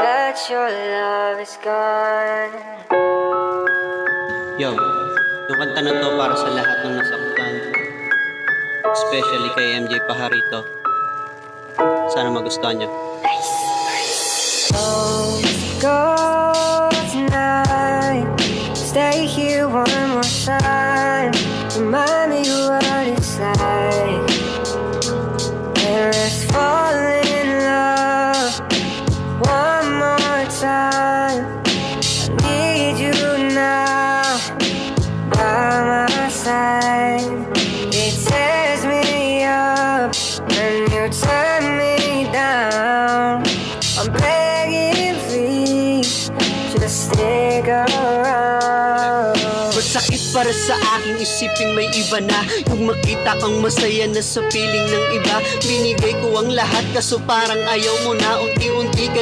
that your love is gone. Yo, yung kanta na to para sa lahat ng nasaktan, especially kay MJ Pajarito. Sana magustuhan nyo. Oh, go tonight. Stay here one more time. Remind me what it's like. And let's fall in love one more time. I need you now by my side. It tears me up when you turn me down. I'm begging, please, just stick around. Masakit para sa aking isiping may iba na. Yung makita kang masaya na sa piling ng iba. Binigay ko ang lahat kaso parang ayaw mo na. Unti-unti ka